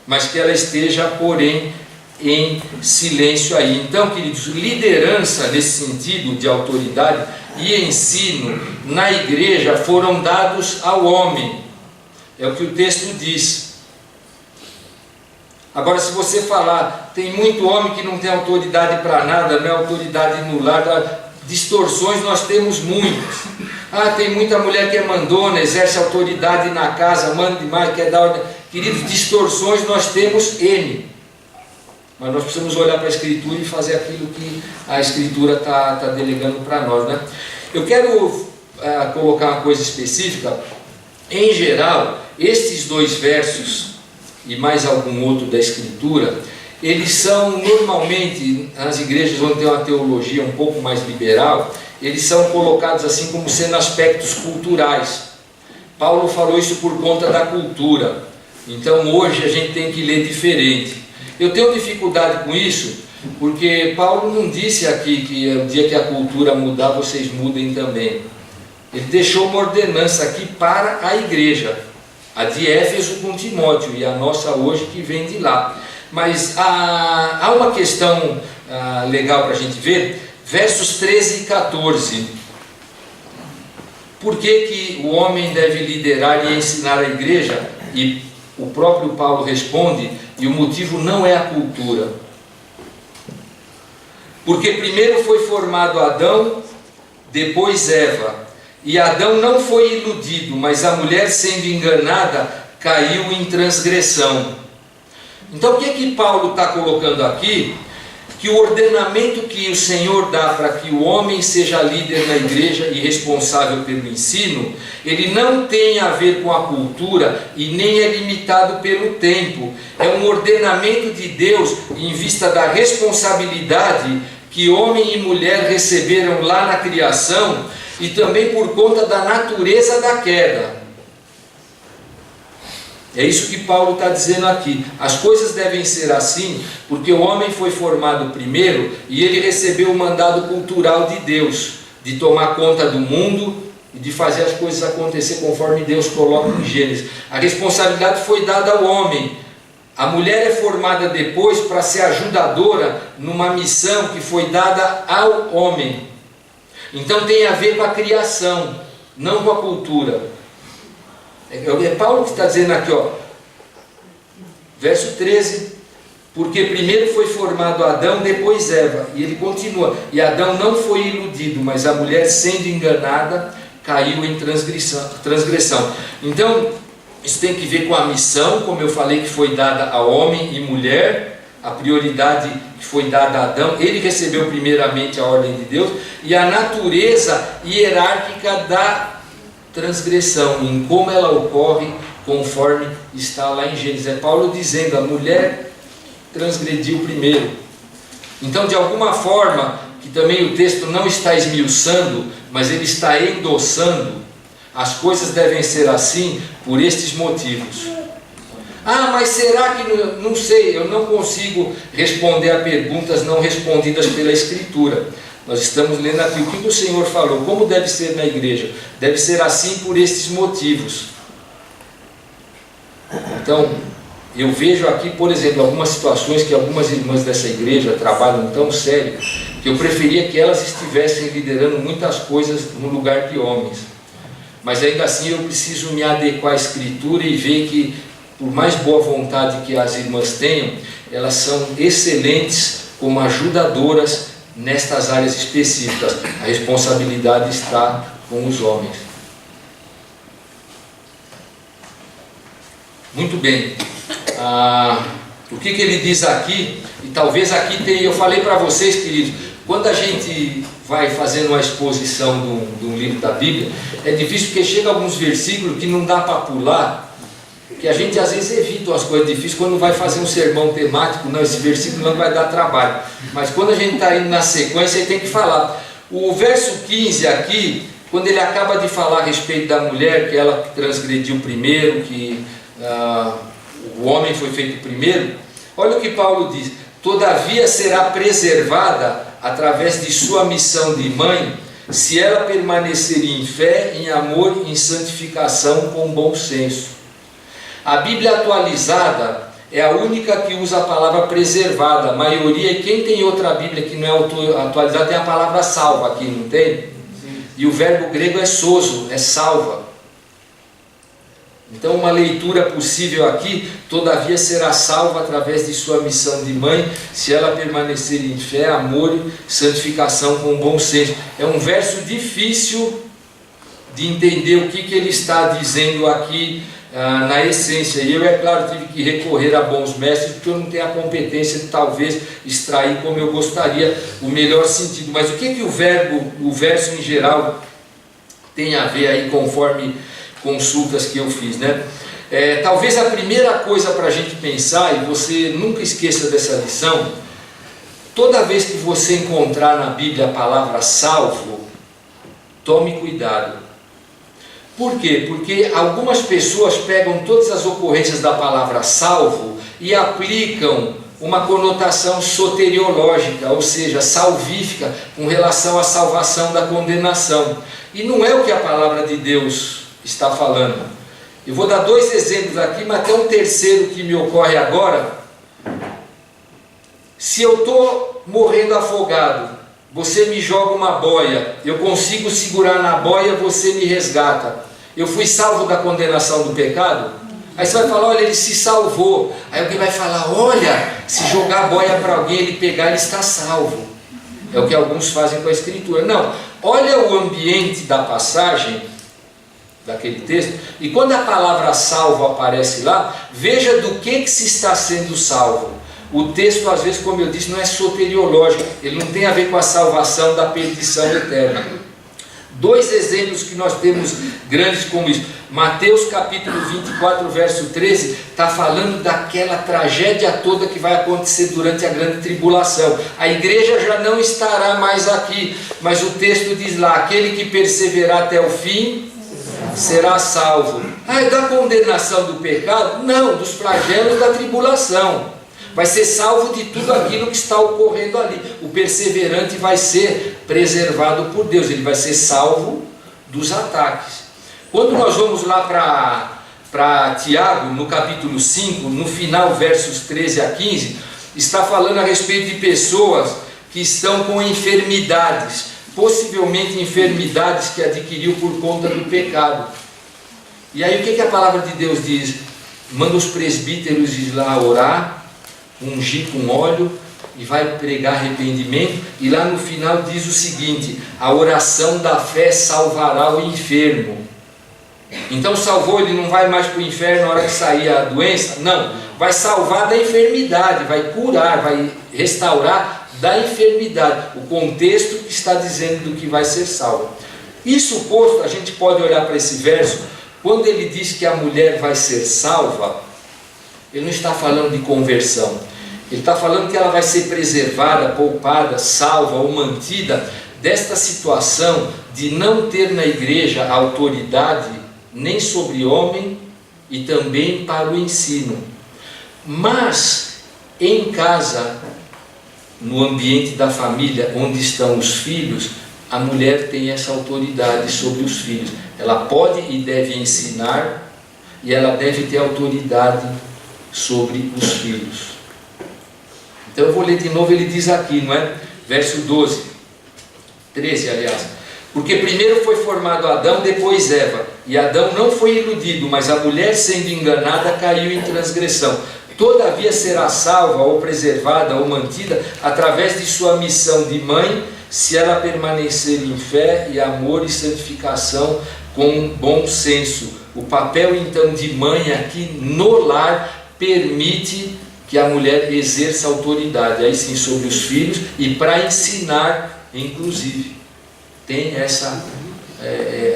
mas que ela esteja, porém, em silêncio aí. Então, queridos, liderança nesse sentido de autoridade e ensino na igreja foram dados ao homem. É o que o texto diz. Agora, se você falar, tem muito homem que não tem autoridade para nada, não é autoridade no lar, distorções nós temos muitas. Tem muita mulher que é mandona, exerce autoridade na casa, manda demais, quer dar ordem. Queridos, distorções nós temos N. Mas nós precisamos olhar para a Escritura e fazer aquilo que a Escritura está delegando para nós, né? Eu quero colocar uma coisa específica. Em geral, estes dois versos e mais algum outro da Escritura, eles são normalmente, nas igrejas onde tem uma teologia um pouco mais liberal, eles são colocados assim como sendo aspectos culturais. Paulo falou isso por conta da cultura. Então hoje a gente tem que ler diferente. Eu tenho dificuldade com isso, porque Paulo não disse aqui que o dia que a cultura mudar, vocês mudem também. Ele deixou uma ordenança aqui para a igreja, a de Éfeso com Timóteo, e a nossa hoje que vem de lá. Mas há uma questão legal para a gente ver. versos 13 e 14. Por que o homem deve liderar e ensinar a igreja? E o próprio Paulo responde, e o motivo não é a cultura. Porque primeiro foi formado Adão, depois Eva. E Adão não foi iludido, mas a mulher, sendo enganada, caiu em transgressão. Então o que Paulo está colocando aqui? Que o ordenamento que o Senhor dá para que o homem seja líder na igreja e responsável pelo ensino, ele não tem a ver com a cultura e nem é limitado pelo tempo. É um ordenamento de Deus em vista da responsabilidade que homem e mulher receberam lá na criação e também por conta da natureza da queda. É isso que Paulo está dizendo aqui. As coisas devem ser assim, porque o homem foi formado primeiro e ele recebeu o mandado cultural de Deus, de tomar conta do mundo e de fazer as coisas acontecer conforme Deus coloca em Gênesis. A responsabilidade foi dada ao homem. A mulher é formada depois para ser ajudadora numa missão que foi dada ao homem. Então tem a ver com a criação, não com a cultura. É Paulo que está dizendo aqui, ó, verso 13, porque primeiro foi formado Adão, depois Eva, e ele continua, e Adão não foi iludido, mas a mulher, sendo enganada, caiu em transgressão. Então isso tem que ver com a missão, como eu falei, que foi dada a homem e mulher, a prioridade que foi dada a Adão. Ele recebeu primeiramente a ordem de Deus, e a natureza hierárquica da transgressão, em como ela ocorre, conforme está lá em Gênesis. É Paulo dizendo, a mulher transgrediu primeiro. Então, de alguma forma, que também o texto não está esmiuçando, mas ele está endossando, as coisas devem ser assim por estes motivos. Ah, mas será que... Não sei, eu não consigo responder a perguntas não respondidas pela Escritura. Nós estamos lendo aqui o que o Senhor falou, como deve ser na igreja. Deve ser assim por estes motivos. Então, eu vejo aqui, por exemplo, algumas situações que algumas irmãs dessa igreja trabalham tão sério, que eu preferia que elas estivessem liderando muitas coisas no lugar de homens. Mas ainda assim eu preciso me adequar à Escritura e ver que, por mais boa vontade que as irmãs tenham, elas são excelentes como ajudadoras nestas áreas específicas. A responsabilidade está com os homens. Muito bem. O que ele diz aqui, e talvez aqui tenha, eu falei para vocês, queridos, quando a gente vai fazendo uma exposição de um livro da Bíblia, é difícil porque chega alguns versículos que não dá para pular, que a gente às vezes evita as coisas difíceis quando vai fazer um sermão temático. Não, esse versículo não vai dar trabalho, mas quando a gente está indo na sequência, aí tem que falar. O verso 15 aqui, quando ele acaba de falar a respeito da mulher, que ela transgrediu primeiro, que o homem foi feito primeiro, olha o que Paulo diz: todavia será preservada através de sua missão de mãe, se ela permanecer em fé, em amor, em santificação, com bom senso. A Bíblia atualizada é a única que usa a palavra preservada. A maioria, e quem tem outra Bíblia que não é atualizada, tem a palavra salva aqui, não tem? Sim. E o verbo grego é sozo, é salva. Então uma leitura possível aqui: todavia será salva através de sua missão de mãe, se ela permanecer em fé, amor, santificação, com bom senso. É um verso difícil de entender o que ele está dizendo aqui na essência. E eu, é claro, tive que recorrer a bons mestres, porque eu não tenho a competência de talvez extrair como eu gostaria o melhor sentido. Mas o que o verso em geral tem a ver aí, conforme consultas que eu fiz, né? Talvez a primeira coisa para a gente pensar, e você nunca esqueça dessa lição: toda vez que você encontrar na Bíblia a palavra salvo, tome cuidado. Por quê? Porque algumas pessoas pegam todas as ocorrências da palavra salvo e aplicam uma conotação soteriológica, ou seja, salvífica, com relação à salvação da condenação. E não é o que a palavra de Deus está falando. Eu vou dar 2 exemplos aqui, mas até um terceiro que me ocorre agora. Se eu estou morrendo afogado você me joga uma boia, eu consigo segurar na boia, você me resgata. Eu fui salvo da condenação do pecado? Aí você vai falar, olha, ele se salvou. Aí alguém vai falar, olha, se jogar a boia para alguém, ele pegar, ele está salvo. É o que alguns fazem com a Escritura. Não, olha o ambiente da passagem, daquele texto, e quando a palavra salvo aparece lá, veja do que se está sendo salvo. O texto, às vezes, como eu disse, não é soteriológico, ele não tem a ver com a salvação da perdição eterna. 2 exemplos que nós temos grandes como isso. Mateus capítulo 24, verso 13, está falando daquela tragédia toda que vai acontecer durante a grande tribulação. A igreja já não estará mais aqui, mas o texto diz lá, aquele que perseverar até o fim, será salvo. É da condenação do pecado? Não, dos flagelos da tribulação. Vai ser salvo de tudo aquilo que está ocorrendo ali. O perseverante vai ser preservado por Deus, ele vai ser salvo dos ataques. Quando nós vamos lá para Tiago, no capítulo 5, no final, versos 13 a 15, está falando a respeito de pessoas que estão com enfermidades, possivelmente enfermidades que adquiriu por conta do pecado. E aí o que a palavra de Deus diz? Manda os presbíteros ir lá orar, ungir com óleo e vai pregar arrependimento, e lá no final diz o seguinte: a oração da fé salvará o enfermo. Então salvou, ele não vai mais para o inferno na hora que sair a doença? Não, vai salvar da enfermidade, vai curar, vai restaurar da enfermidade. O contexto que está dizendo do que vai ser salvo. Isso posto, a gente pode olhar para esse verso, quando ele diz que a mulher vai ser salva, ele não está falando de conversão, ele está falando que ela vai ser preservada, poupada, salva ou mantida desta situação de não ter na igreja autoridade nem sobre homem e também para o ensino. Mas em casa, no ambiente da família onde estão os filhos, a mulher tem essa autoridade sobre os filhos. Ela pode e deve ensinar, e ela deve ter autoridade sobre os filhos. Então eu vou ler de novo, ele diz aqui, não é? Verso 13, aliás. Porque primeiro foi formado Adão, depois Eva. E Adão não foi iludido, mas a mulher, sendo enganada, caiu em transgressão. Todavia será salva, ou preservada, ou mantida, através de sua missão de mãe, se ela permanecer em fé e amor e santificação com bom senso. O papel então de mãe aqui no lar permite que a mulher exerça autoridade, aí sim, sobre os filhos, e para ensinar, inclusive, tem essa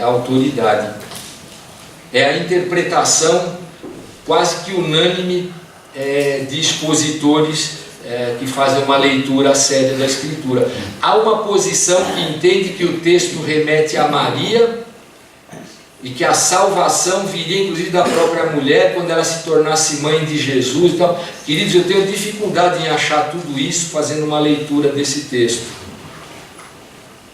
autoridade. É a interpretação quase que unânime de expositores que fazem uma leitura séria da Escritura. Há uma posição que entende que o texto remete a Maria, e que a salvação viria inclusive da própria mulher quando ela se tornasse mãe de Jesus. Então, queridos, eu tenho dificuldade em achar tudo isso fazendo uma leitura desse texto.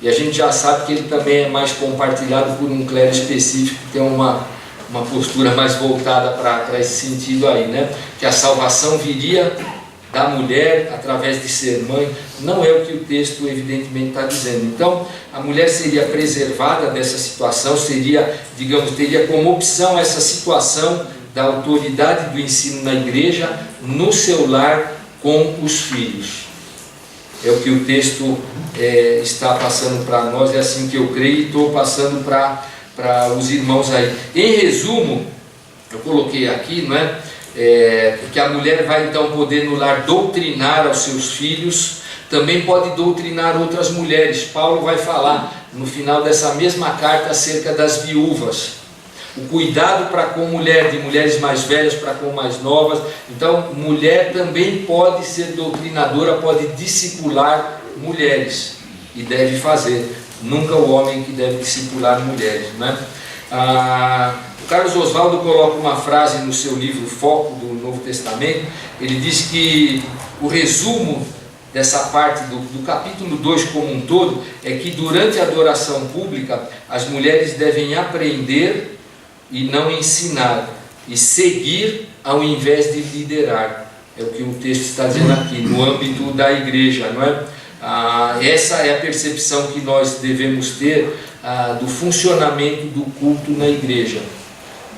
E a gente já sabe que ele também é mais compartilhado por um clero específico, que tem uma postura mais voltada para esse sentido aí, né? Que a salvação viria da mulher através de ser mãe. Não é o que o texto evidentemente está dizendo. Então a mulher seria preservada dessa situação, teria como opção essa situação da autoridade do ensino na igreja no seu lar com os filhos. É o que o texto está passando para nós, é assim que eu creio, e estou passando para os irmãos aí. Em resumo, eu coloquei aqui, não é? Que a mulher vai então poder no lar doutrinar aos seus filhos, também pode doutrinar outras mulheres. Paulo vai falar no final dessa mesma carta acerca das viúvas, o cuidado para com mulher, de mulheres mais velhas para com mais novas. Então mulher também pode ser doutrinadora, pode discipular mulheres, e deve fazer. Nunca o homem que deve discipular mulheres, né? O Carlos Oswaldo coloca uma frase no seu livro Foco do Novo Testamento. Ele diz que o resumo dessa parte do capítulo 2 como um todo é que durante a adoração pública as mulheres devem aprender e não ensinar, e seguir ao invés de liderar. É o que o texto está dizendo aqui, no âmbito da igreja, não é? essa é a percepção que nós devemos ter do funcionamento do culto na igreja.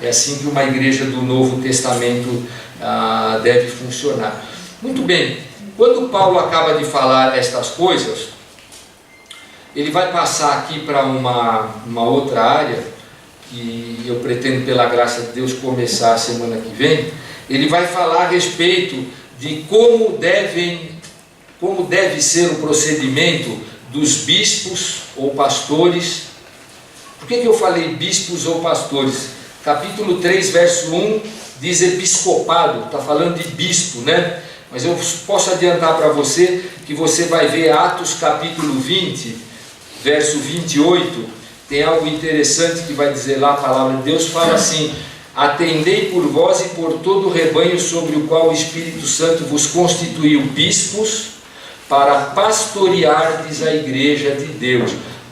É assim que uma igreja do Novo Testamento deve funcionar. Muito bem, quando Paulo acaba de falar estas coisas, ele vai passar aqui para uma outra área, que eu pretendo, pela graça de Deus, começar a semana que vem. Ele vai falar a respeito de como deve ser o procedimento dos bispos ou pastores. Por que eu falei bispos ou pastores? Capítulo 3, verso 1, diz episcopado, está falando de bispo, né? Mas eu posso adiantar para você que você vai ver Atos capítulo 20, verso 28, tem algo interessante que vai dizer lá, a palavra de Deus fala assim: atendei por vós e por todo o rebanho sobre o qual o Espírito Santo vos constituiu bispos, para pastoreardes a igreja de Deus.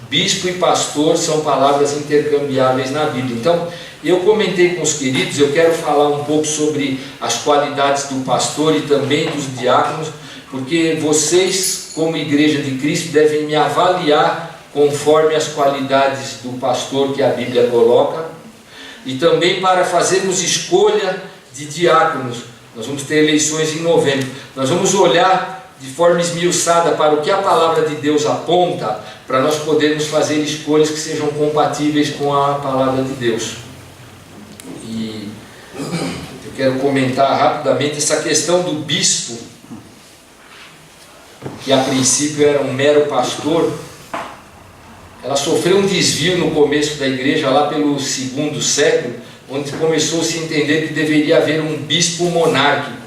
Bispo e pastor são palavras intercambiáveis na Bíblia. Então, eu comentei com os queridos, eu quero falar um pouco sobre as qualidades do pastor e também dos diáconos, porque vocês, como igreja de Cristo, devem me avaliar conforme as qualidades do pastor que a Bíblia coloca, e também para fazermos escolha de diáconos. Nós vamos ter eleições em novembro. Nós vamos olhar de forma esmiuçada para o que a palavra de Deus aponta, para nós podermos fazer escolhas que sejam compatíveis com a palavra de Deus. E eu quero comentar rapidamente essa questão do bispo, que a princípio era um mero pastor. Ela sofreu um desvio no começo da igreja, lá pelo segundo século, onde começou a se entender que deveria haver um bispo monárquico,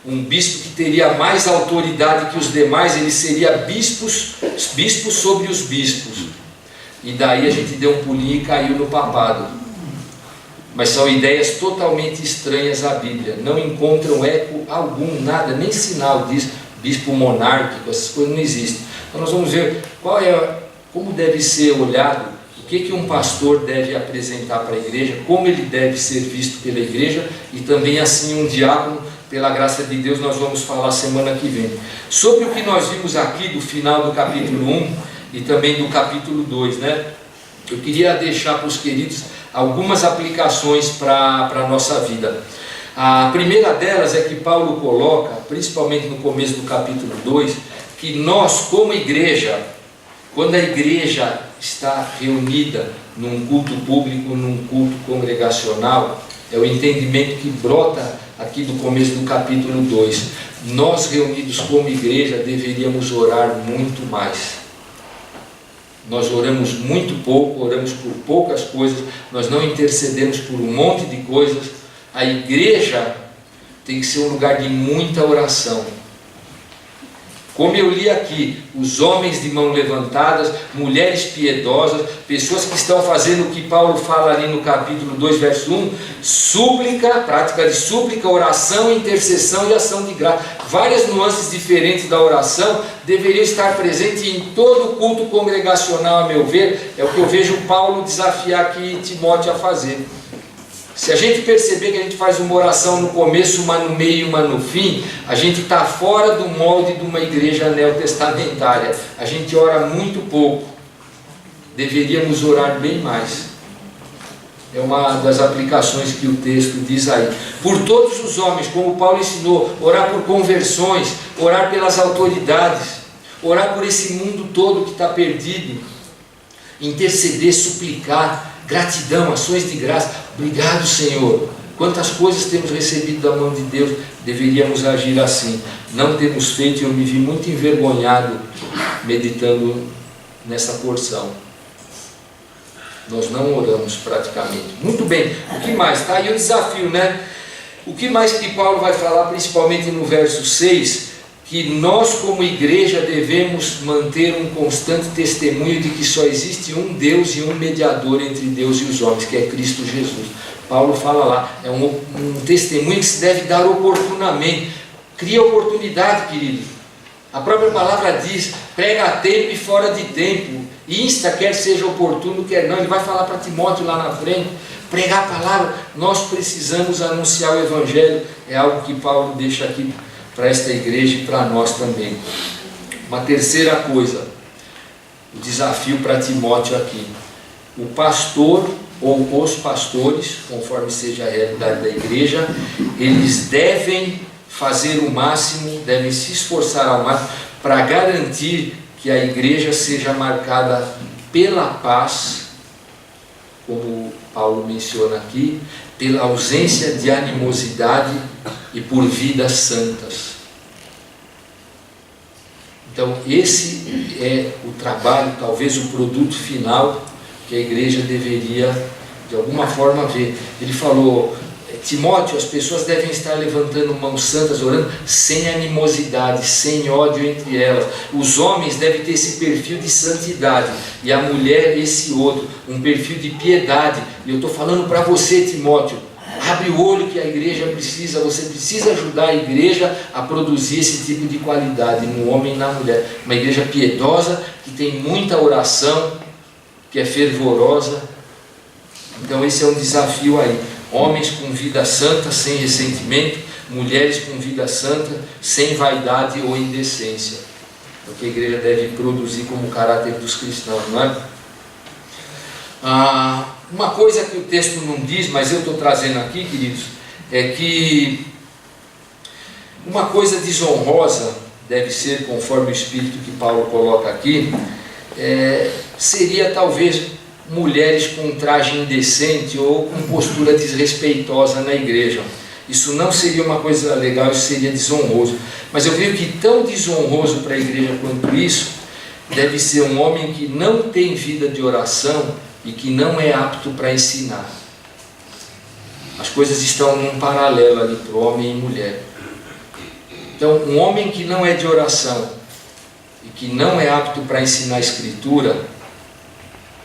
um bispo que teria mais autoridade que os demais, ele seria bispo sobre os bispos. E daí a gente deu um pulinho e caiu no papado. Mas são ideias totalmente estranhas à Bíblia, não encontram eco algum, nada, nem sinal disso. Bispo monárquico, essas coisas não existem. Então nós vamos ver como deve ser olhado, o que um pastor deve apresentar para a igreja, como ele deve ser visto pela igreja, e também assim um diácono. Pela graça de Deus nós vamos falar semana que vem sobre o que nós vimos aqui do final do capítulo 1 e também do capítulo 2, né? Eu queria deixar para os queridos algumas aplicações para a nossa vida. A primeira delas é que Paulo coloca, principalmente no começo do capítulo 2, que nós, como igreja, quando a igreja está reunida num culto público, num culto congregacional, é o entendimento que brota aqui do começo do capítulo 2. Nós, reunidos como igreja, deveríamos orar muito mais. Nós oramos muito pouco, oramos por poucas coisas, nós não intercedemos por um monte de coisas. A igreja tem que ser um lugar de muita oração. Como eu li aqui, os homens de mão levantadas, mulheres piedosas, pessoas que estão fazendo o que Paulo fala ali no capítulo 2, verso 1, súplica, prática de súplica, oração, intercessão e ação de graça. Várias nuances diferentes da oração deveriam estar presentes em todo o culto congregacional, a meu ver. É o que eu vejo Paulo desafiar aqui Timóteo a fazer. Se a gente perceber que a gente faz uma oração no começo, uma no meio e uma no fim, a gente está fora do molde de uma igreja neotestamentária. A gente ora muito pouco. Deveríamos orar bem mais. É uma das aplicações que o texto diz aí. Por todos os homens, como Paulo ensinou, orar por conversões, orar pelas autoridades, orar por esse mundo todo que está perdido, interceder, suplicar, gratidão, ações de graça. Obrigado, Senhor. Quantas coisas temos recebido da mão de Deus, deveríamos agir assim. Não temos feito, e eu me vi muito envergonhado meditando nessa porção. Nós não oramos praticamente. Muito bem, o que mais? Está aí o desafio, né? O que mais que Paulo vai falar, principalmente no verso 6, que nós como igreja devemos manter um constante testemunho de que só existe um Deus e um mediador entre Deus e os homens, que é Cristo Jesus. Paulo fala lá, é um testemunho que se deve dar oportunamente. Cria oportunidade, querido. A própria palavra diz, prega a tempo e fora de tempo, insta, quer seja oportuno, quer não. Ele vai falar para Timóteo lá na frente, pregar a palavra. Nós precisamos anunciar o Evangelho, é algo que Paulo deixa aqui para esta igreja e para nós também. Uma terceira coisa, o desafio para Timóteo aqui. O pastor ou os pastores, conforme seja a realidade da igreja, eles devem fazer o máximo, devem se esforçar ao máximo para garantir que a igreja seja marcada pela paz, como Paulo menciona aqui, pela ausência de animosidade e por vidas santas. Então esse é o trabalho, talvez o produto final que a igreja deveria de alguma forma ver. Ele falou: Timóteo, as pessoas devem estar levantando mãos santas, orando, sem animosidade, sem ódio entre elas. Os homens devem ter esse perfil de santidade, e a mulher esse outro, um perfil de piedade. E eu estou falando para você, Timóteo, abre o olho que a igreja precisa, você precisa ajudar a igreja a produzir esse tipo de qualidade no homem e na mulher. Uma igreja piedosa, que tem muita oração, que é fervorosa. Então esse é um desafio aí. Homens com vida santa, sem ressentimento. Mulheres com vida santa, sem vaidade ou indecência. É o que a igreja deve produzir como caráter dos cristãos, não é? Uma coisa que o texto não diz, mas eu estou trazendo aqui, queridos, é que uma coisa desonrosa deve ser, conforme o espírito que Paulo coloca aqui, seria talvez mulheres com traje indecente ou com postura desrespeitosa na igreja. Isso não seria uma coisa legal, isso seria desonroso. Mas eu creio que tão desonroso para a igreja quanto isso deve ser um homem que não tem vida de oração e que não é apto para ensinar. As coisas estão num paralelo ali para o homem e mulher. Então, um homem que não é de oração e que não é apto para ensinar a Escritura,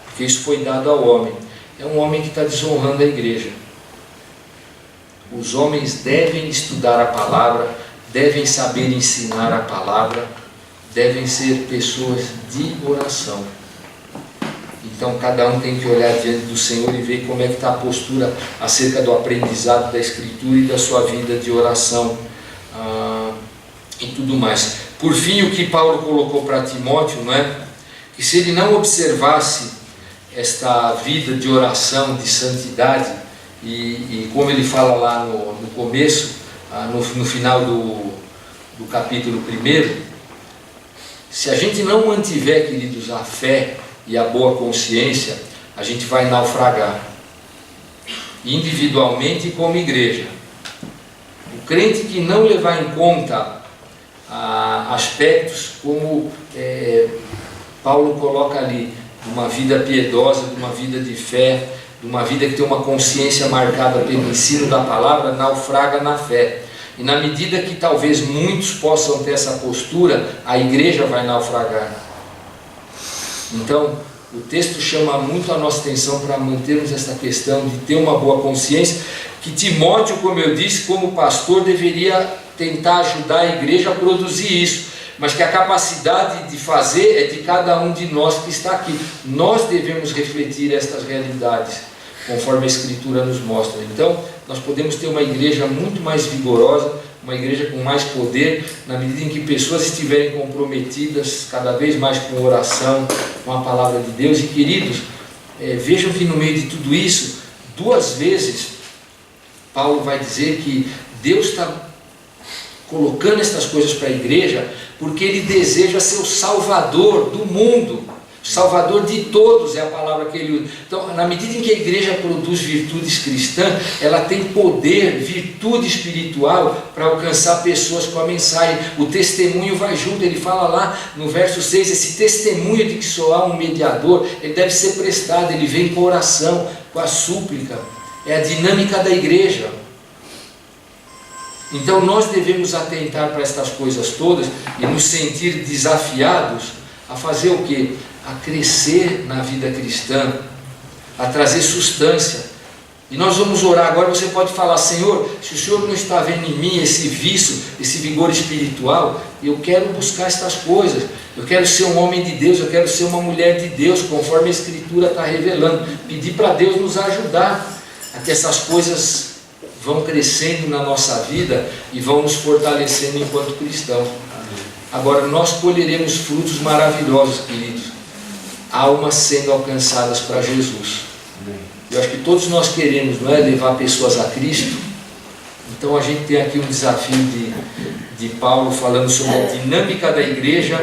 porque isso foi dado ao homem, é um homem que está desonrando a igreja. Os homens devem estudar a palavra, devem saber ensinar a palavra, devem ser pessoas de oração. Então cada um tem que olhar diante do Senhor e ver como é que está a postura acerca do aprendizado da Escritura e da sua vida de oração e tudo mais. Por fim, o que Paulo colocou para Timóteo, não é? Que se ele não observasse esta vida de oração, de santidade, e como ele fala lá no começo, no final do capítulo 1, se a gente não mantiver, queridos, a fé e a boa consciência, a gente vai naufragar, individualmente e como igreja. O crente que não levar em conta aspectos como Paulo coloca ali, de uma vida piedosa, de uma vida de fé, de uma vida que tem uma consciência marcada pelo ensino da palavra, naufraga na fé. E na medida que talvez muitos possam ter essa postura, a igreja vai naufragar. Então, o texto chama muito a nossa atenção para mantermos essa questão de ter uma boa consciência, que Timóteo, como eu disse, como pastor, deveria tentar ajudar a igreja a produzir isso, mas que a capacidade de fazer é de cada um de nós que está aqui. Nós devemos refletir estas realidades, conforme a Escritura nos mostra. Então, nós podemos ter uma igreja muito mais vigorosa, uma igreja com mais poder, na medida em que pessoas estiverem comprometidas cada vez mais com oração, com a palavra de Deus. E queridos, vejam que no meio de tudo isso, 2 vezes, Paulo vai dizer que Deus está colocando estas coisas para a igreja, porque Ele deseja ser o Salvador do mundo, Salvador de todos é a palavra que Ele usa. Então, na medida em que a igreja produz virtudes cristãs, ela tem poder, virtude espiritual para alcançar pessoas com a mensagem. O testemunho vai junto. Ele fala lá no verso 6, esse testemunho de que só há um mediador, ele deve ser prestado, ele vem com oração, com a súplica. É a dinâmica da igreja. Então nós devemos atentar para estas coisas todas e nos sentir desafiados a fazer o quê? A crescer na vida cristã, a trazer substância. E nós vamos orar agora. Você pode falar: Senhor, se o Senhor não está vendo em mim esse vício, esse vigor espiritual, eu quero buscar estas coisas, eu quero ser um homem de Deus, eu quero ser uma mulher de Deus, conforme a Escritura está revelando. Pedir para Deus nos ajudar a que essas coisas vão crescendo na nossa vida e vão nos fortalecendo enquanto cristãos. Agora nós colheremos frutos maravilhosos, queridos. Almas sendo alcançadas para Jesus. Eu acho que todos nós queremos, não é, levar pessoas a Cristo. Então a gente tem aqui um desafio de Paulo falando sobre a dinâmica da igreja,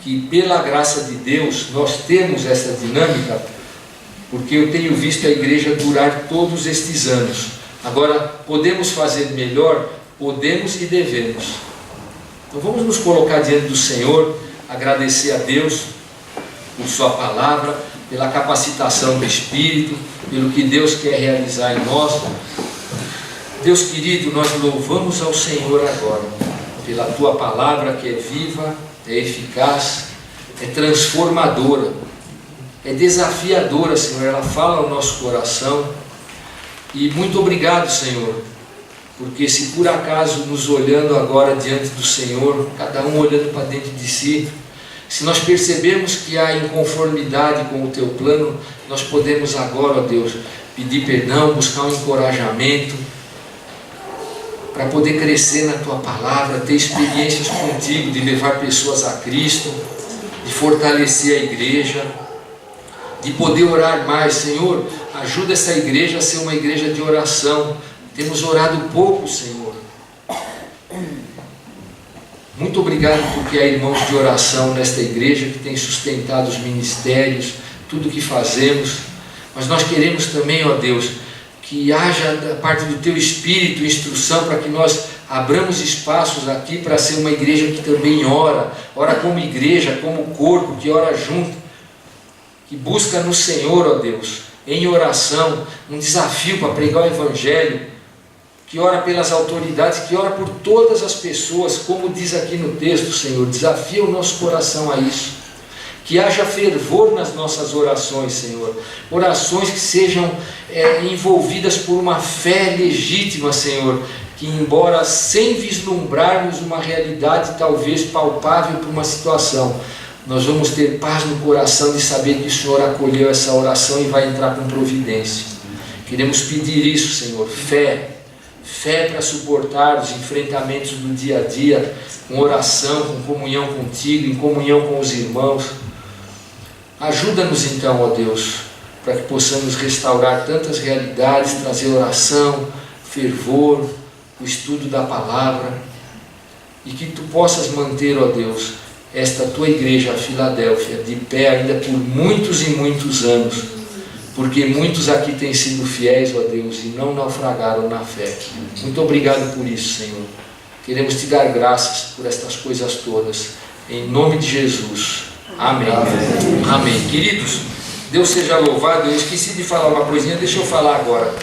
que pela graça de Deus nós temos essa dinâmica, porque eu tenho visto a igreja durar todos estes anos. Agora, podemos fazer melhor? Podemos e devemos. Então vamos nos colocar diante do Senhor, agradecer a Deus por sua palavra, pela capacitação do Espírito, pelo que Deus quer realizar em nós. Deus querido, nós louvamos ao Senhor agora, pela tua palavra que é viva, é eficaz, é transformadora, é desafiadora, Senhor. Ela fala ao nosso coração. E muito obrigado, Senhor, porque se por acaso nos olhando agora diante do Senhor, cada um olhando para dentro de si, se nós percebermos que há inconformidade com o teu plano, nós podemos agora, ó Deus, pedir perdão, buscar um encorajamento, para poder crescer na tua palavra, ter experiências contigo, de levar pessoas a Cristo, de fortalecer a igreja, de poder orar mais. Senhor, ajuda essa igreja a ser uma igreja de oração. Temos orado pouco, Senhor. Muito obrigado porque há irmãos de oração nesta igreja que têm sustentado os ministérios, tudo que fazemos. Mas nós queremos também, ó Deus, que haja da parte do teu Espírito instrução para que nós abramos espaços aqui para ser uma igreja que também ora como igreja, como corpo, que ora junto, que busca no Senhor, ó Deus, em oração, um desafio para pregar o Evangelho, que ora pelas autoridades, que ora por todas as pessoas, como diz aqui no texto, Senhor. Desafia o nosso coração a isso. Que haja fervor nas nossas orações, Senhor. Orações que sejam envolvidas por uma fé legítima, Senhor. Que embora sem vislumbrarmos uma realidade talvez palpável para uma situação, nós vamos ter paz no coração de saber que o Senhor acolheu essa oração e vai entrar com providência. Queremos pedir isso, Senhor. Fé para suportar os enfrentamentos do dia a dia, com oração, com comunhão contigo, em comunhão com os irmãos. Ajuda-nos então, ó Deus, para que possamos restaurar tantas realidades, trazer oração, fervor, o estudo da palavra, e que tu possas manter, ó Deus, esta tua igreja, a Filadélfia, de pé ainda por muitos e muitos anos, porque muitos aqui têm sido fiéis, ó Deus, e não naufragaram na fé. Muito obrigado por isso, Senhor. Queremos te dar graças por estas coisas todas, em nome de Jesus. Amém. Amém. Queridos, Deus seja louvado. Eu esqueci de falar uma coisinha, deixa eu falar agora.